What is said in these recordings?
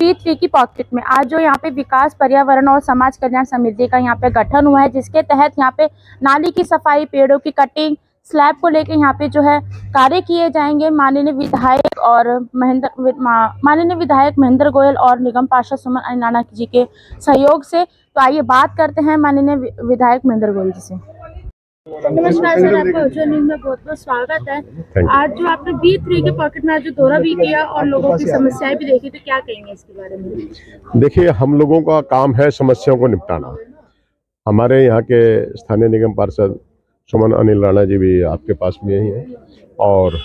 B3 की pocket में आज जो यहाँ पे विकास पर्यावरण और समाज कल्याण समिति का यहाँ पे गठन हुआ है, जिसके तहत यहाँ पे नाली की सफाई, पेड़ों की कटिंग, स्लैब को लेकर यहाँ पे जो है कार्य किए जाएंगे। माननीय विधायक महेंद्र गोयल और निगम पार्षद सुमन अनिलाना जी के सहयोग से। तो आइए बात करते हैं माननीय विधायक महेंद्र गोयल जी से। नमस्कार सर, आपका उज्जवल न्यूज़ में बहुत बहुत स्वागत है। आज जो आपने B3 के पॉकेट में आज जो दौरा भी किया और लोगों की समस्याएं भी देखी, तो क्या कहेंगे इसके बारे में? देखिए, हम लोगों का काम है समस्याओं को निपटाना। हमारे यहाँ के स्थानीय निगम पार्षद सुमन अनिल राणा जी भी आपके पास में ही हैं और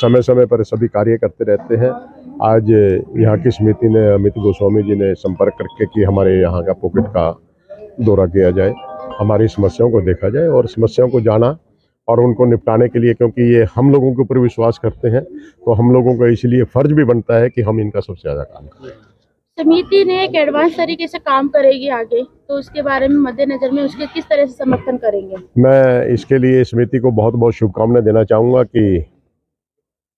समय समय पर सभी कार्य करते रहते हैं। आज यहाँ की समिति ने अमित गोस्वामी जी ने संपर्क करके कि हमारे यहाँ का पॉकेट का दौरा किया जाए, हमारी समस्याओं को देखा जाए और समस्याओं को जाना और उनको निपटाने के लिए, क्योंकि ये हम लोगों के ऊपर विश्वास करते हैं, तो हम लोगों का इसलिए फर्ज भी बनता है कि हम इनका सबसे ज़्यादा काम करें। समिति ने एक एडवांस तरीके से काम करेगी आगे, तो उसके बारे में मद्देनजर में उसके किस तरह से समर्थन करेंगे? मैं इसके लिए समिति को बहुत बहुत शुभकामनाएं देना चाहूँगा कि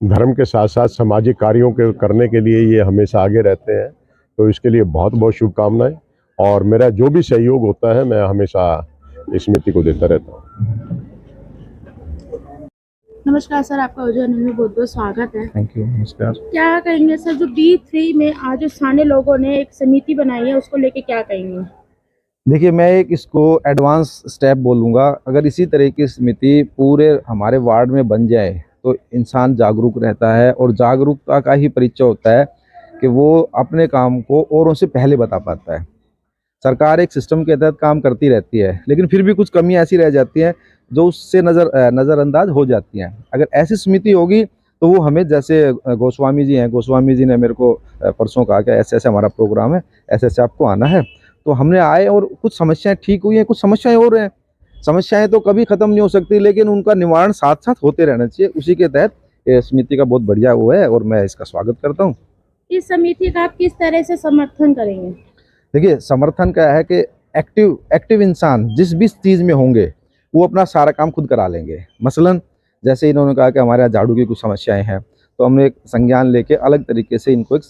धर्म के साथ साथ सामाजिक कार्यों के करने के लिए ये हमेशा आगे रहते हैं, तो इसके लिए बहुत बहुत शुभकामनाएं। और मेरा जो भी सहयोग होता है मैं हमेशा इस समिति को देता रहता हूँ। नमस्कार सर, आपका उज्जवल न्यूज़ में बहुत बहुत स्वागत है। Thank you. नमस्कार। क्या कहेंगे सर, जो B3 में आज जो स्थानीय लोगों ने एक समिति बनाई है, उसको लेके क्या कहेंगे? देखिए, मैं एक इसको एडवांस स्टेप बोलूँगा। अगर इसी तरह की समिति पूरे हमारे वार्ड में बन जाए तो इंसान जागरूक रहता है और जागरूकता का ही परिचय होता है कि वो अपने काम को औरों से पहले बता पाता है। सरकार एक सिस्टम के तहत काम करती रहती है, लेकिन फिर भी कुछ कमी ऐसी रह जाती हैं जो उससे नज़रअंदाज हो जाती हैं। अगर ऐसी समिति होगी तो वो हमें, जैसे गोस्वामी जी हैं, गोस्वामी जी ने मेरे को परसों कहा कि ऐसे ऐसे हमारा प्रोग्राम है, ऐसे ऐसे आपको आना है, तो हमने आए और कुछ समस्याएं ठीक हुई हैं, कुछ समस्याएं और हैं। समस्याएं तो कभी ख़त्म नहीं हो सकती, लेकिन उनका निवारण साथ साथ होते रहना चाहिए। उसी के तहत समिति का बहुत बढ़िया वो है और मैं इसका स्वागत करता हूँ। इस समिति का आप किस तरह से समर्थन करेंगे? देखिए, समर्थन क्या है कि एक्टिव इंसान जिस भी चीज़ में होंगे वो अपना सारा काम खुद करा लेंगे। मसलन जैसे इन्होंने कहा कि हमारे यहाँ झाड़ू की कुछ समस्याएं हैं, तो हमने एक संज्ञान लेके अलग तरीके से इनको एक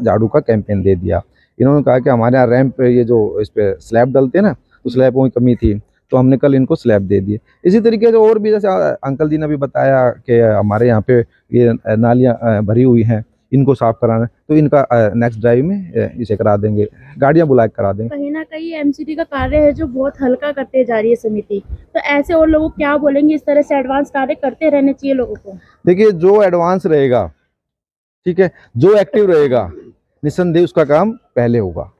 झाड़ू का कैंपेन दे दिया। इन्होंने कहा कि हमारे यहाँ रैंप पे ये जो इस पर स्लैब डलते हैं ना, तो स्लैबों की कमी थी, तो हमने कल इनको स्लैब दे दिए। इसी तरीके से और भी, जैसे अंकल जी ने भी बताया कि हमारे यहाँ पे ये नालियाँ भरी हुई हैं, इनको साफ कराना, तो इनका नेक्स्ट ड्राइव में इसे करा देंगे, गाड़ियां बुला के करा देंगे। कहीं ना कहीं MCD का कार्य है जो बहुत हल्का करते जा रही है समिति, तो ऐसे और लोग क्या बोलेंगे? इस तरह से एडवांस कार्य करते रहने चाहिए लोगों को। देखिए, जो एडवांस रहेगा, ठीक है, जो एक्टिव रहेगा, निस्संदेह उसका काम पहले होगा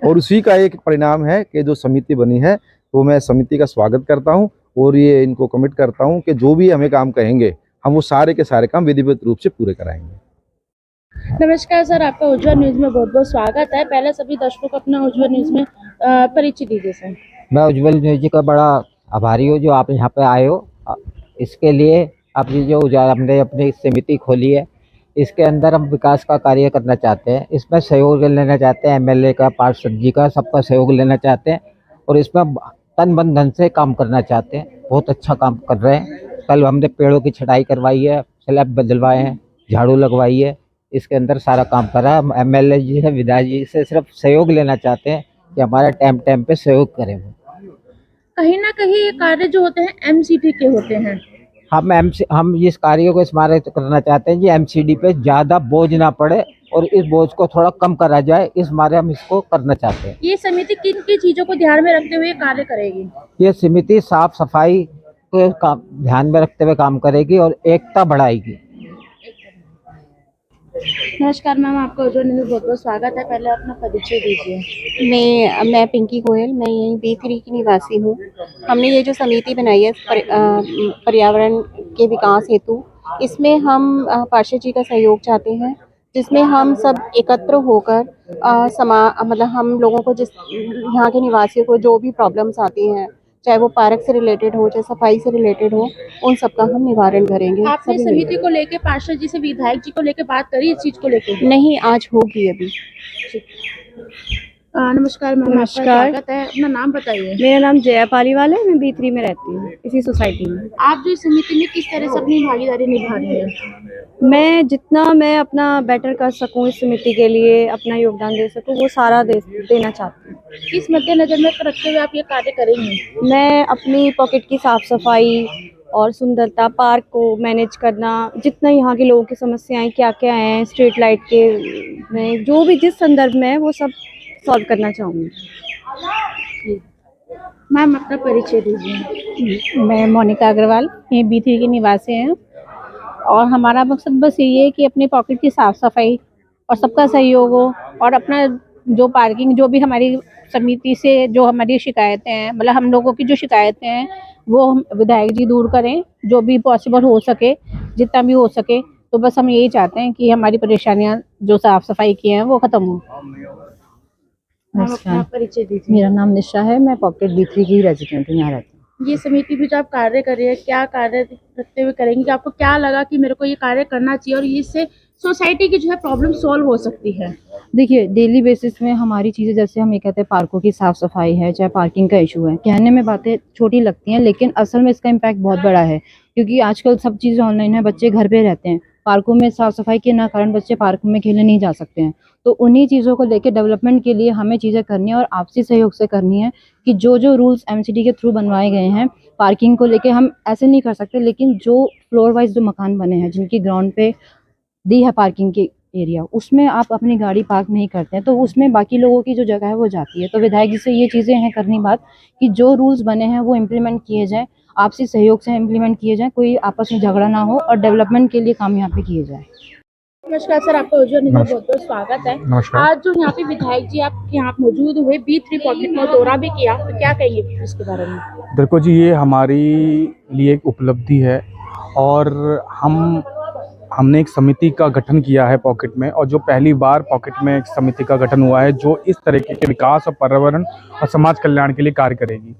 और उसी का एक परिणाम है कि जो समिति बनी है, तो मैं समिति का स्वागत करता हूँ और ये इनको कमिट करता हूँ कि जो भी हमें काम कहेंगे हम वो सारे के सारे काम विधिवत रूप से पूरे कराएंगे। नमस्कार सर, आपका उज्जवल न्यूज़ में बहुत बहुत स्वागत है। पहले सभी दर्शकों को अपना उज्जवल न्यूज़ में परिचय दीजिए सर। मैं उज्जवल न्यूज़ का बड़ा आभारी हूँ जो आप यहाँ पे आए हो। इसके लिए अपनी जो हमने अपनी समिति खोली है, इसके अंदर हम विकास का कार्य करना चाहते हैं। इसमें सहयोग लेना चाहते हैं, MLA का, पार्षद जी का, सबका सहयोग लेना चाहते हैं और इसमें तन मन धन से काम करना चाहते हैं। बहुत अच्छा काम कर रहे हैं। कल हमने पेड़ों की छटाई करवाई है, स्लैब बदलवाए हैं, झाड़ू लगवाई है, इसके अंदर सारा काम करा। MLA जी से, विधायक जी से सिर्फ सहयोग लेना चाहते हैं कि हमारा टाइम पे सहयोग करें। वो कहीं ना कहीं ये कार्य जो होते हैं MCD के होते हैं। हम इस कार्य को इस बारे करना चाहते हैं कि MCD पे ज़्यादा बोझ ना पड़े और इस बोझ को थोड़ा कम करा जाए, इस बारे हम इसको करना चाहते हैं। ये समिति किन की चीज़ों को ध्यान में रखते हुए कार्य करेगी? ये समिति साफ सफाई को ध्यान में रखते हुए काम करेगी और एकता बढ़ाएगी। नमस्कार मैम, आपका उज्जवल न्यूज़ में बहुत बहुत स्वागत है। पहले अपना परिचय दीजिए। मैं पिंकी गोयल, मैं यहीं B3 की निवासी हूँ। हमने ये जो समिति बनाई है पर्यावरण के विकास हेतु, इसमें हम पार्षद जी का सहयोग चाहते हैं, जिसमें हम सब एकत्र होकर मतलब हम लोगों को, जिस यहाँ के निवासियों को जो भी प्रॉब्लम्स आती हैं, चाहे वो पार्क से रिलेटेड हो, चाहे सफाई से रिलेटेड हो, उन सब का हम निवारण करेंगे। आपने समिति को लेके पार्षद जी से, विधायक जी को लेके बात करी इस चीज को लेके? नहीं, आज होगी अभी। नमस्कार मैम, आपका नमस्कार। स्वागत है। अपना नाम बताइए। मेरा नाम जया पालीवाल है। मैं B3 में रहती हूँ, इसी सोसाइटी में। आप जो इस समिति में किस तरह से अपनी भागीदारी निभा रही है? मैं जितना मैं अपना बेटर कर सकूँ इस समिति के लिए, अपना योगदान दे सकूँ, वो सारा देना चाहती हूँ। किस मद्देनजर में रखते हुए आप ये कार्य करेंगी? मैं अपनी पॉकेट की साफ सफाई और सुंदरता, पार्क को मैनेज करना, जितना यहाँ के लोगों की समस्याएं क्या क्या हैं, स्ट्रीट लाइट के में जो भी जिस संदर्भ में है वो सब सॉल्व करना चाहूँगी। मैम अपना परिचय दीजिए। मैं मोनिका अग्रवाल, ये B3 की निवासी हैं और हमारा मकसद बस यही है कि अपनी पॉकेट की साफ़ सफाई और सबका सहयोग हो और अपना जो पार्किंग, जो भी हमारी समिति से जो हमारी शिकायतें हैं, मतलब हम लोगों की जो शिकायतें हैं वो विधायक जी दूर करें, जो भी पॉसिबल हो सके, जितना भी हो सके। तो बस हम यही चाहते हैं कि हमारी परेशानियाँ जो साफ़ सफाई की हैं वो ख़त्म हो। मैम अपना परिचय दीजिए। मेरा नाम निशा है। मैं पॉकेट B3 की रेजिडेंट हूँ, यहाँ रहती हूँ। ये समिति में जो आप कार्य कर रही है, क्या कार्य करते हुए करेंगे? आपको क्या लगा कि मेरे को ये कार्य करना चाहिए और इससे सोसाइटी की जो है प्रॉब्लम सॉल्व हो सकती है? देखिए, डेली बेसिस में हमारी चीज़ें, जैसे हम ये कहते हैं पार्कों की साफ़ सफाई है, चाहे पार्किंग का इशू है, कहने में बातें छोटी लगती हैं लेकिन असल में इसका इम्पैक्ट बहुत बड़ा है, क्योंकि आजकल सब चीज़ें ऑनलाइन है, बच्चे घर पे रहते हैं, पार्कों में साफ़ सफाई के ना कारण बच्चे पार्क में खेलने नहीं जा सकते हैं। तो उन्हीं चीज़ों को लेके डेवलपमेंट के लिए हमें चीज़ें करनी है और आपसी सहयोग से करनी है कि जो जो रूल्स MCD के थ्रू बनवाए गए हैं पार्किंग को लेके, हम ऐसे नहीं कर सकते, लेकिन जो फ्लोर वाइज जो मकान बने हैं, जिनकी ग्राउंड पे दी है पार्किंग की एरिया, उसमें आप अपनी गाड़ी पार्क नहीं करते हैं तो उसमें बाकी लोगों की जो जगह है वो जाती है। तो विधायक जी से ये चीज़ें हैं करनी बात कि जो रूल्स बने हैं वो इम्प्लीमेंट किए जाएँ, आपसी सहयोग से इम्प्लीमेंट किए जाएँ, कोई आपस में झगड़ा ना हो और डेवलपमेंट के लिए काम यहाँ पे किए जाए। नमस्कार सर, आपका बहुत बहुत स्वागत है। आज जो यहाँ पे विधायक जी आप यहाँ मौजूद हुए, B3 पॉकेट में दौरा भी किया, तो क्या कहेंगे इसके बारे में? देखो जी, ये हमारी लिए एक उपलब्धि है और हमने एक समिति का गठन किया है पॉकेट में, और जो पहली बार पॉकेट में एक समिति का गठन हुआ है जो इस तरीके के विकास और पर्यावरण और समाज कल्याण के लिए कार्य करेगी।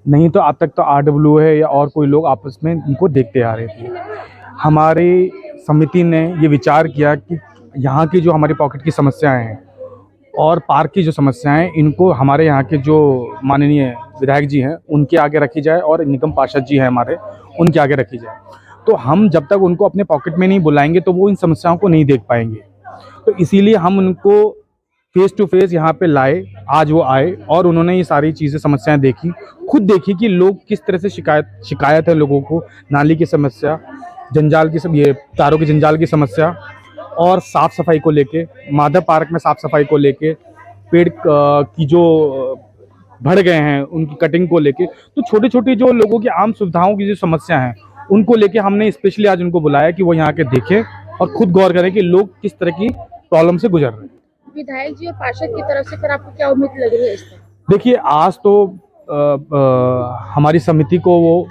नहीं तो अब तक तो RWA है या और कोई लोग आपस में इनको देखते आ रहे थे। हमारी समिति ने ये विचार किया कि यहाँ की जो हमारी पॉकेट की समस्याएं हैं और पार्क की जो समस्याएं हैं, इनको हमारे यहाँ के जो माननीय विधायक जी हैं उनके आगे रखी जाए और निगम पार्षद जी हैं हमारे, उनके आगे रखी जाए। तो हम जब तक उनको अपने पॉकेट में नहीं बुलाएंगे तो वो इन समस्याओं को नहीं देख पाएंगे। तो इसीलिए हम उनको फेस टू फेस यहाँ पे लाए। आज वो आए और उन्होंने ये सारी चीज़ें, समस्याएं देखी, खुद देखी कि लोग किस तरह से शिकायत है लोगों को, नाली की समस्या, जंजाल की सब, ये तारों की जंजाल की समस्या और साफ़ सफाई को लेके, माधव पार्क में साफ़ सफाई को लेके, पेड़ की जो बढ़ गए हैं उनकी कटिंग को लेके, तो छोटी छोटी जो लोगों की आम सुविधाओं की जो समस्या हैं उनको लेके हमने स्पेशली आज उनको बुलाया कि वो यहाँ के देखें और खुद गौर करें कि लोग किस तरह की प्रॉब्लम से गुजर रहे हैं। विधायक जी और पार्षद की तरफ से फिर आपको क्या उम्मीद लग रही है इससे? देखिए, आज तो हमारी समिति को वो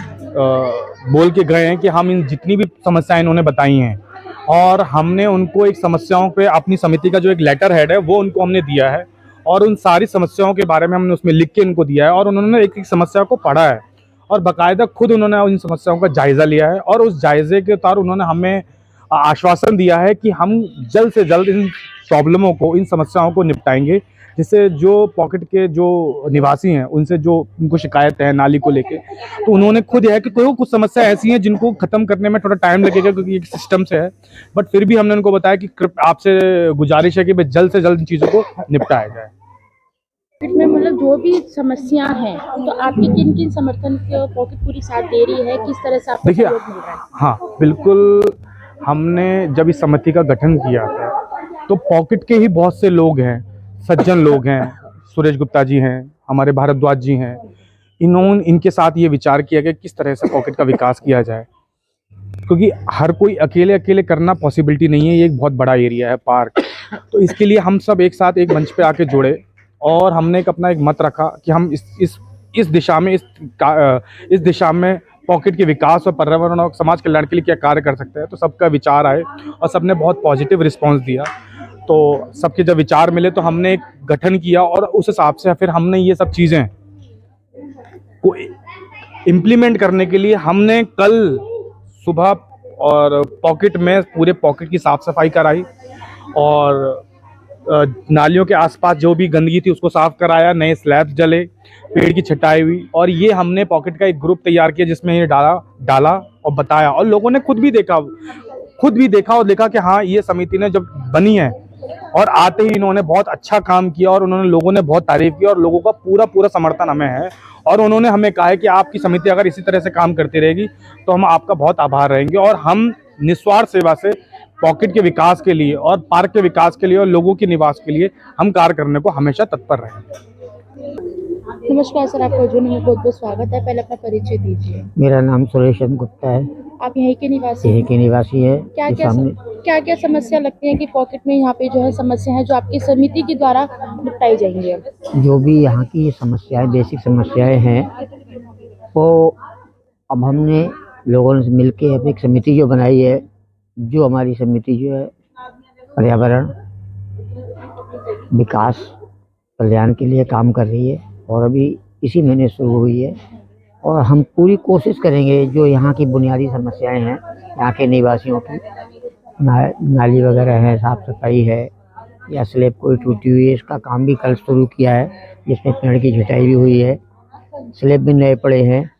बोल के गए हैं कि हम इन जितनी भी समस्याएं इन्होंने बताई हैं, और हमने उनको एक समस्याओं पे अपनी समिति का जो एक लेटर हेड है वो उनको हमने दिया है और उन सारी समस्याओं के बारे में हमने उसमें लिख के इनको दिया है और उन्होंने एक एक समस्या को पढ़ा है और बाकायदा खुद उन्होंने उन समस्याओं का जायज़ा लिया है और उस जायजे के तौर उन्होंने हमें आश्वासन दिया है कि हम जल्द से जल्द इन प्रॉब्लमों को, इन समस्याओं को निपटाएंगे, जिससे जो पॉकेट के जो निवासी हैं उनसे जो उनको शिकायत है नाली को लेके, तो उन्होंने खुद यह है कि कोई कुछ समस्या ऐसी हैं जिनको ख़त्म करने में थोड़ा टाइम लगेगा क्योंकि एक सिस्टम से है, बट फिर भी हमने उनको बताया कि आपसे गुजारिश है कि जल्द से जल्द इन चीज़ों को निपटाया जाए। में मतलब जो भी समस्या है तो आपकी किन किन समर्थन की पॉकेट पूरी साथ दे रही है, किस तरह से आपको सहयोग मिल रहा है? हाँ बिल्कुल, हमने जब इस समिति का गठन किया था तो पॉकेट के ही बहुत से लोग हैं, सज्जन लोग हैं, सुरेश गुप्ता जी हैं, हमारे भारद्वाज जी हैं, इनके साथ ये विचार किया कि किस तरह से पॉकेट का विकास किया जाए, क्योंकि हर कोई अकेले करना पॉसिबिलिटी नहीं है, ये एक बहुत बड़ा एरिया है पार्क। तो इसके लिए हम सब एक साथ एक मंच पे आके जुड़े और हमने एक अपना एक मत रखा कि हम इस दिशा में पॉकेट के विकास और पर्यावरण और समाज कल्याण के लिए क्या कार्य कर सकते हैं। तो सबका विचार आए और सबने बहुत पॉजिटिव रिस्पांस दिया। तो सबके जब विचार मिले तो हमने एक गठन किया और उस हिसाब से फिर हमने ये सब चीज़ें को इम्प्लीमेंट करने के लिए हमने कल सुबह और पॉकेट में पूरे पॉकेट की साफ़ सफाई कराई और नालियों के आसपास जो भी गंदगी थी उसको साफ कराया, नए स्लैब्स जले, पेड़ की छटाई हुई। और ये हमने पॉकेट का एक ग्रुप तैयार किया जिसमें ये डाला और बताया, और लोगों ने खुद भी देखा और देखा कि हाँ, ये समिति ने जब बनी है और आते ही इन्होंने बहुत अच्छा काम किया और लोगों ने बहुत तारीफ की और लोगों का पूरा समर्थन हमें है। और उन्होंने हमें कहा है कि आपकी समिति अगर इसी तरह से काम करती रहेगी तो हम आपका बहुत आभार रहेंगे, और हम निस्वार्थ सेवा से पॉकेट के विकास के लिए और पार्क के विकास के लिए और लोगों के निवास के लिए हम कार्य करने को हमेशा तत्पर रहेंगे। नमस्कार सर, आपका उज्जैन में बहुत बहुत स्वागत है। पहले अपना परिचय दीजिए। मेरा नाम सुरेश गुप्ता है, आप यहीं के निवासी यहीं के निवासी है। क्या क्या समस्या लगती है कि पॉकेट में यहाँ पे जो है समस्या है जो आपकी समिति के द्वारा निपटाई जाएंगी? जो भी यहाँ की समस्याएं, बेसिक समस्याएं हैं, वो अब हमने लोगों से मिलके अब एक समिति जो बनाई है, जो हमारी समिति जो है पर्यावरण विकास कल्याण के लिए काम कर रही है और अभी इसी महीने शुरू हुई है। और हम पूरी कोशिश करेंगे जो यहाँ की बुनियादी समस्याएं हैं, यहाँ के निवासियों की, नाली वगैरह है, साफ सफाई है, या स्लैब कोई टूटी हुई है, इसका काम भी कल शुरू किया है, जिसमें पेड़ की छटाई भी हुई है, स्लैब भी नए पड़े हैं।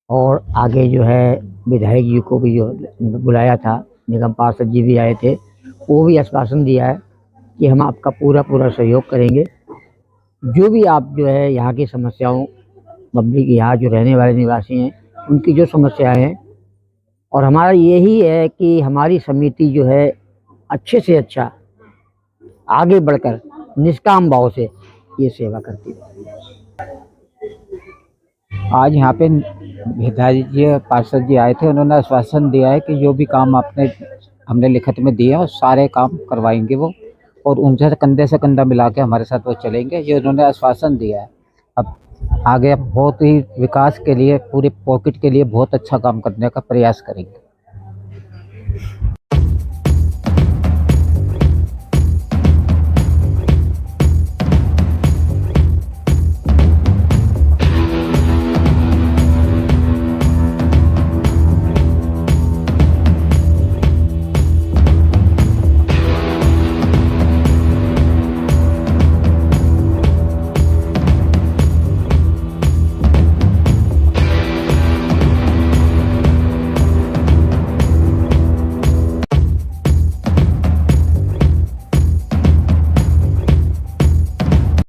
और आगे जो है विधायक जी को भी जो बुलाया था, निगम पार्षद जी भी आए थे, वो भी आश्वासन दिया है कि हम आपका पूरा सहयोग करेंगे। जो भी आप जो है यहाँ की समस्याओं, पब्लिक यहाँ जो रहने वाले निवासी हैं उनकी जो समस्याएं हैं, और हमारा यही है कि हमारी समिति जो है अच्छे से अच्छा आगे बढ़कर निष्काम भाव से ये सेवा करती है। आज यहाँ पे विधायक जी पार्षद जी आए थे, उन्होंने आश्वासन दिया है कि जो भी काम हमने लिखित में दिए हैं सारे काम करवाएंगे वो, और उनसे कंधे से कंधा मिला के हमारे साथ वो चलेंगे, ये उन्होंने आश्वासन दिया है। अब आगे बहुत ही विकास के लिए, पूरे पॉकेट के लिए बहुत अच्छा काम करने का प्रयास करेंगे।